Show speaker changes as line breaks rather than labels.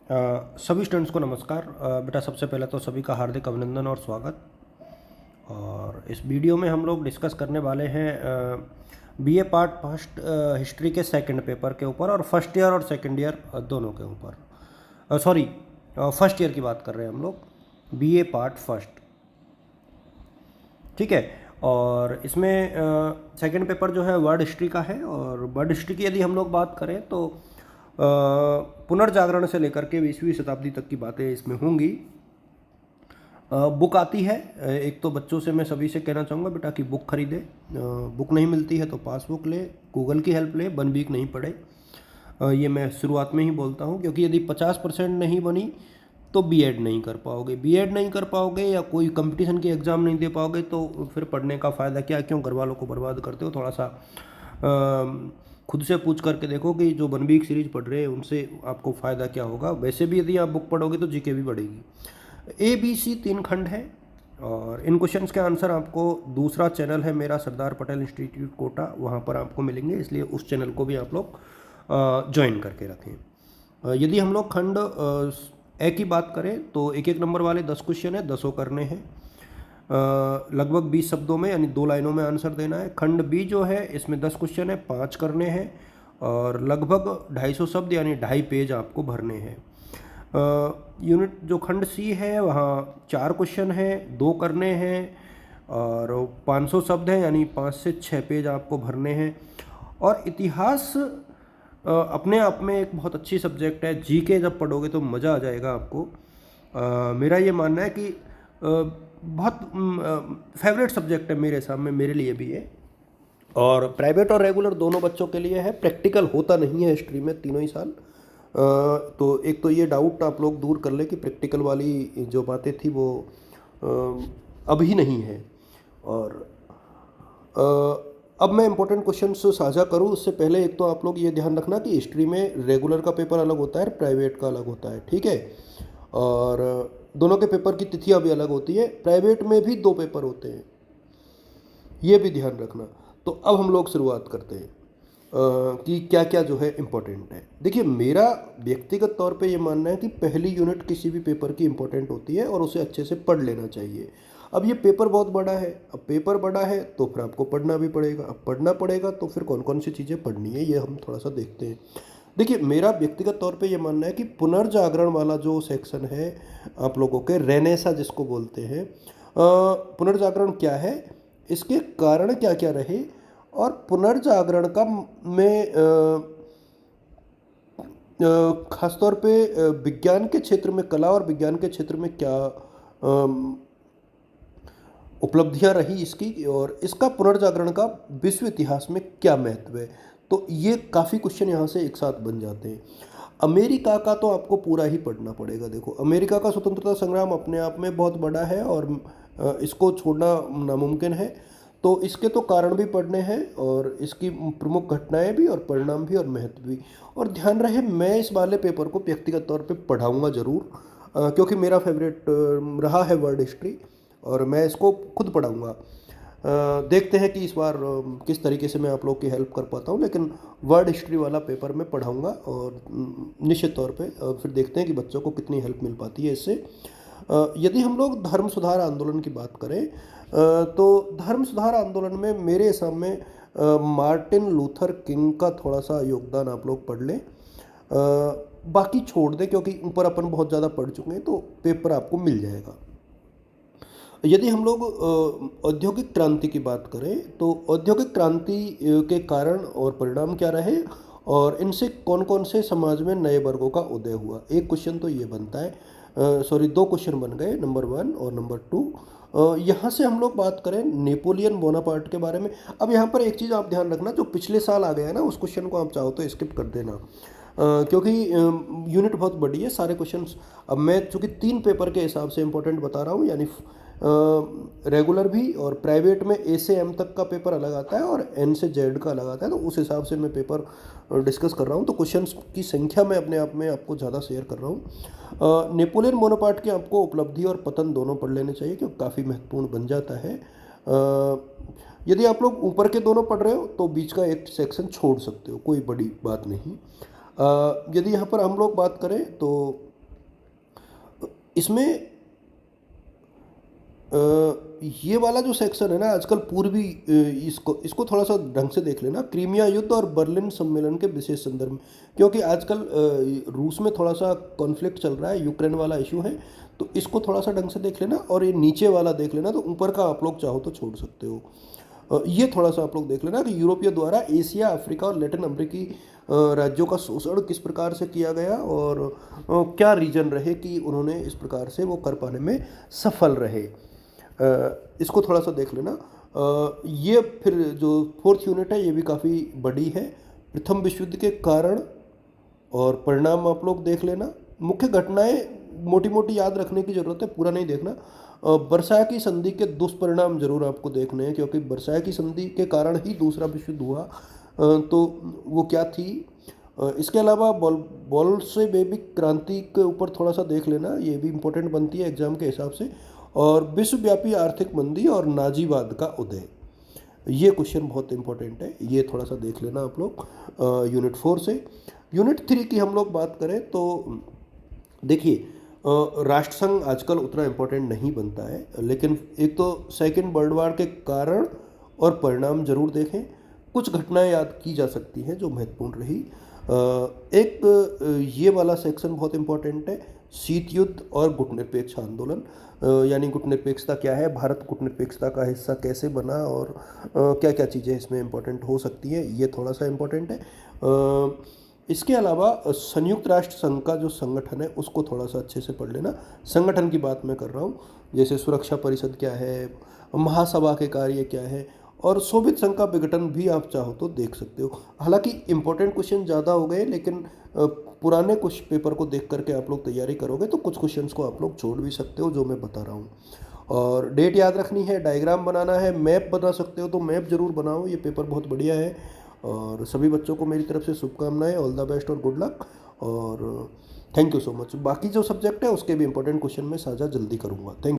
सभी स्टूडेंट्स को नमस्कार। बेटा सबसे पहले तो सभी का हार्दिक अभिनंदन और स्वागत। और इस वीडियो में हम लोग डिस्कस करने वाले हैं बीए पार्ट फर्स्ट हिस्ट्री के सेकंड पेपर के ऊपर और फर्स्ट ईयर और सेकंड ईयर दोनों के ऊपर। सॉरी, फर्स्ट ईयर की बात कर रहे हैं हम लोग, बीए पार्ट फर्स्ट। ठीक है। और इसमें सेकंड पेपर जो है वर्ड हिस्ट्री का है। और वर्ड हिस्ट्री की यदि हम लोग बात करें तो पुनर्जागरण से लेकर के 20वीं शताब्दी तक की बातें इसमें होंगी। बुक आती है। एक तो बच्चों से मैं सभी से कहना चाहूँगा बेटा कि बुक खरीदे। बुक नहीं मिलती है तो पासबुक ले, गूगल की हेल्प ले, 1 वीक नहीं पढ़े। ये मैं शुरुआत में ही बोलता हूँ, क्योंकि यदि 50% नहीं बनी तो बीएड नहीं कर पाओगे। बीएड नहीं कर पाओगे या कोई कंपटीशन की एग्ज़ाम नहीं दे पाओगे तो फिर पढ़ने का फ़ायदा क्या? क्यों घर वालों को बर्बाद करते हो? थोड़ा सा खुद से पूछ करके देखो कि जो 1 वीक सीरीज पढ़ रहे हैं उनसे आपको फ़ायदा क्या होगा। वैसे भी यदि आप बुक पढ़ोगे तो जीके भी बढ़ेगी। ABC 3 खंड है और इन क्वेश्चंस के आंसर आपको दूसरा चैनल है मेरा, सरदार पटेल इंस्टीट्यूट कोटा, वहाँ पर आपको मिलेंगे। इसलिए उस चैनल को भी आप लोग ज्वाइन करके रखें। यदि हम लोग खंड ए की बात करें तो एक एक नंबर वाले 10 क्वेश्चन है, 10 करने हैं। लगभग 20 शब्दों में यानी 2 लाइनों में आंसर देना है। खंड बी जो है इसमें 10 क्वेश्चन है, 5 करने हैं और लगभग 250 शब्द यानी 2.5 पेज आपको भरने हैं। यूनिट जो खंड सी है वहाँ 4 क्वेश्चन है, 2 करने हैं और 500 शब्द हैं यानी 5 से 6 पेज आपको भरने हैं। और इतिहास अपने आप में एक बहुत अच्छी सब्जेक्ट है। जीके जब पढ़ोगे तो मज़ा आ जाएगा आपको। मेरा ये मानना है कि बहुत फेवरेट सब्जेक्ट है मेरे सामने, मेरे लिए भी है। और प्राइवेट और रेगुलर दोनों बच्चों के लिए है। प्रैक्टिकल होता नहीं है हिस्ट्री में तीनों ही साल। तो एक तो ये डाउट आप लोग दूर कर ले कि प्रैक्टिकल वाली जो बातें थी वो अभी नहीं है। और अब मैं इंपॉर्टेंट क्वेश्चन साझा करूँ उससे पहले एक तो आप लोग ये ध्यान रखना कि हिस्ट्री में रेगुलर का पेपर अलग होता है, प्राइवेट का अलग होता है। ठीक है। और दोनों के पेपर की तिथियां भी अलग होती है। प्राइवेट में भी 2 पेपर होते हैं, ये भी ध्यान रखना। तो अब हम लोग शुरुआत करते हैं कि क्या क्या जो है इम्पोर्टेंट है। देखिए, मेरा व्यक्तिगत तौर पे ये मानना है कि पहली यूनिट किसी भी पेपर की इम्पोर्टेंट होती है और उसे अच्छे से पढ़ लेना चाहिए। अब ये पेपर बहुत बड़ा है। अब पेपर बड़ा है तो फिर आपको पढ़ना भी पड़ेगा। अब पढ़ना पड़ेगा तो फिर कौन कौन सी चीज़ें पढ़नी है ये हम थोड़ा सा देखते हैं। देखिए, मेरा व्यक्तिगत तौर पे ये मानना है कि पुनर्जागरण वाला जो सेक्शन है आप लोगों के, रेनेसा जिसको बोलते हैं, पुनर्जागरण क्या है, इसके कारण क्या क्या रहे और पुनर्जागरण का में खासतौर पे विज्ञान के क्षेत्र में, कला और विज्ञान के क्षेत्र में क्या उपलब्धियां रही इसकी और इसका पुनर्जागरण का विश्व इतिहास में क्या महत्व है। तो ये काफ़ी क्वेश्चन यहाँ से एक साथ बन जाते हैं। अमेरिका का तो आपको पूरा ही पढ़ना पड़ेगा। देखो, अमेरिका का स्वतंत्रता संग्राम अपने आप में बहुत बड़ा है और इसको छोड़ना नामुमकिन है। तो इसके तो कारण भी पढ़ने हैं और इसकी प्रमुख घटनाएं भी और परिणाम भी और महत्व भी। और ध्यान रहे, मैं इस वाले पेपर को व्यक्तिगत तौर पे पढ़ाऊंगा ज़रूर, क्योंकि मेरा फेवरेट रहा है वर्ल्ड हिस्ट्री और मैं इसको खुद पढ़ाऊंगा। देखते हैं कि इस बार किस तरीके से मैं आप लोग की हेल्प कर पाता हूँ, लेकिन वर्ल्ड हिस्ट्री वाला पेपर मैं पढ़ाऊंगा और निश्चित तौर पे फिर देखते हैं कि बच्चों को कितनी हेल्प मिल पाती है इससे। यदि हम लोग धर्म सुधार आंदोलन की बात करें तो धर्म सुधार आंदोलन में मेरे सामने मार्टिन लूथर किंग का थोड़ा सा योगदान आप लोग पढ़ लें। बाकी छोड़ दें क्योंकि ऊपर अपन बहुत ज़्यादा पढ़ चुके हैं, तो पेपर आपको मिल जाएगा। यदि हम लोग औद्योगिक क्रांति की बात करें तो औद्योगिक क्रांति के कारण और परिणाम क्या रहे और इनसे कौन कौन से समाज में नए वर्गों का उदय हुआ। एक क्वेश्चन तो ये बनता है, सॉरी 2 क्वेश्चन बन गए, नंबर 1 और नंबर 2। यहाँ से हम लोग बात करें नेपोलियन बोनापार्ट के बारे में। अब यहाँ पर एक चीज़ आप ध्यान रखना, जो पिछले साल आ गया है ना उस क्वेश्चन को आप चाहो तो स्किप कर देना, क्योंकि यूनिट बहुत बड़ी है। सारे क्वेश्चंस अब मैं चूँकि 3 पेपर के हिसाब से इंपॉर्टेंट बता रहा हूँ, यानी रेगुलर भी और प्राइवेट में ए से एम तक का पेपर अलग आता है और एन से जेड का अलग आता है। तो उस हिसाब से मैं पेपर डिस्कस कर रहा हूँ, तो क्वेश्चंस की संख्या मैं अपने आप में आपको ज़्यादा शेयर कर रहा हूँ। नेपोलियन बोनापार्ट की आपको उपलब्धि और पतन दोनों पढ़ लेने चाहिए क्योंकि काफ़ी महत्वपूर्ण बन जाता है। यदि आप लोग ऊपर के दोनों पढ़ रहे हो तो बीच का एक सेक्शन छोड़ सकते हो, कोई बड़ी बात नहीं। यदि यहाँ पर हम लोग बात करें तो इसमें ये वाला जो सेक्शन है ना आजकल पूर्वी इसको इसको थोड़ा सा ढंग से देख लेना, क्रीमिया युद्ध और बर्लिन सम्मेलन के विशेष संदर्भ में, क्योंकि आजकल रूस में थोड़ा सा कॉन्फ्लिक्ट चल रहा है, यूक्रेन वाला इशू है, तो इसको थोड़ा सा ढंग से देख लेना। और ये नीचे वाला देख लेना, तो ऊपर का आप लोग चाहो तो छोड़ सकते हो। ये थोड़ा सा आप लोग देख लेना कि यूरोपीय द्वारा एशिया, अफ्रीका और लैटिन अमेरिकी राज्यों का शोषण किस प्रकार से किया गया, और क्या रीजन रहे कि उन्होंने इस प्रकार से वो कर पाने में सफल रहे। इसको थोड़ा सा देख लेना। ये फिर जो फोर्थ यूनिट है ये भी काफ़ी बड़ी है। प्रथम विश्व युद्ध के कारण और परिणाम आप लोग देख लेना। मुख्य घटनाएं मोटी मोटी याद रखने की ज़रूरत है, पूरा नहीं देखना। वर्साय की संधि के दुष्परिणाम जरूर आपको देखने हैं, क्योंकि वर्साय की संधि के कारण ही दूसरा विश्व युद्ध हुआ। तो वो क्या थी। इसके अलावा बोल्शेविक क्रांति के ऊपर थोड़ा सा देख लेना, ये भी इम्पोर्टेंट बनती है एग्जाम के हिसाब से। और विश्वव्यापी आर्थिक मंदी और नाजीवाद का उदय, ये क्वेश्चन बहुत इंपॉर्टेंट है, ये थोड़ा सा देख लेना आप लोग यूनिट 4 से। यूनिट 3 की हम लोग बात करें तो देखिए, राष्ट्रसंघ आजकल उतना इम्पोर्टेंट नहीं बनता है, लेकिन एक तो सेकेंड वर्ल्ड वार के कारण और परिणाम जरूर देखें। कुछ घटनाएं याद की जा सकती हैं जो महत्वपूर्ण रही। एक ये वाला सेक्शन बहुत इम्पोर्टेंट है, शीत युद्ध और गुटनिरपेक्ष आंदोलन, यानी गुटनिरपेक्षता क्या है, भारत गुटनिरपेक्षता का हिस्सा कैसे बना, और क्या क्या चीज़ें इसमें इम्पोर्टेंट हो सकती हैं, ये थोड़ा सा इम्पोर्टेंट है। इसके अलावा संयुक्त राष्ट्र संघ का जो संगठन है उसको थोड़ा सा अच्छे से पढ़ लेना। संगठन की बात मैं कर रहा हूँ, जैसे सुरक्षा परिषद क्या है, महासभा के कार्य क्या है, और सोवियत संघ का विघटन भी आप चाहो तो देख सकते हो। हालांकि इंपॉर्टेंट क्वेश्चन ज़्यादा हो गए, लेकिन पुराने कुछ पेपर को देख करके आप लोग तैयारी करोगे तो कुछ क्वेश्चंस को आप लोग छोड़ भी सकते हो, जो मैं बता रहा हूँ। और डेट याद रखनी है, डायग्राम बनाना है, मैप बना सकते हो तो मैप जरूर बनाओ, ये पेपर बहुत बढ़िया है। और सभी बच्चों को मेरी तरफ से शुभकामनाएं, ऑल द बेस्ट और गुड लक, और थैंक यू सो मच। बाकी जो सब्जेक्ट है उसके भी इंपॉर्टेंट क्वेश्चन मैं साझा जल्दी करूँगा। थैंक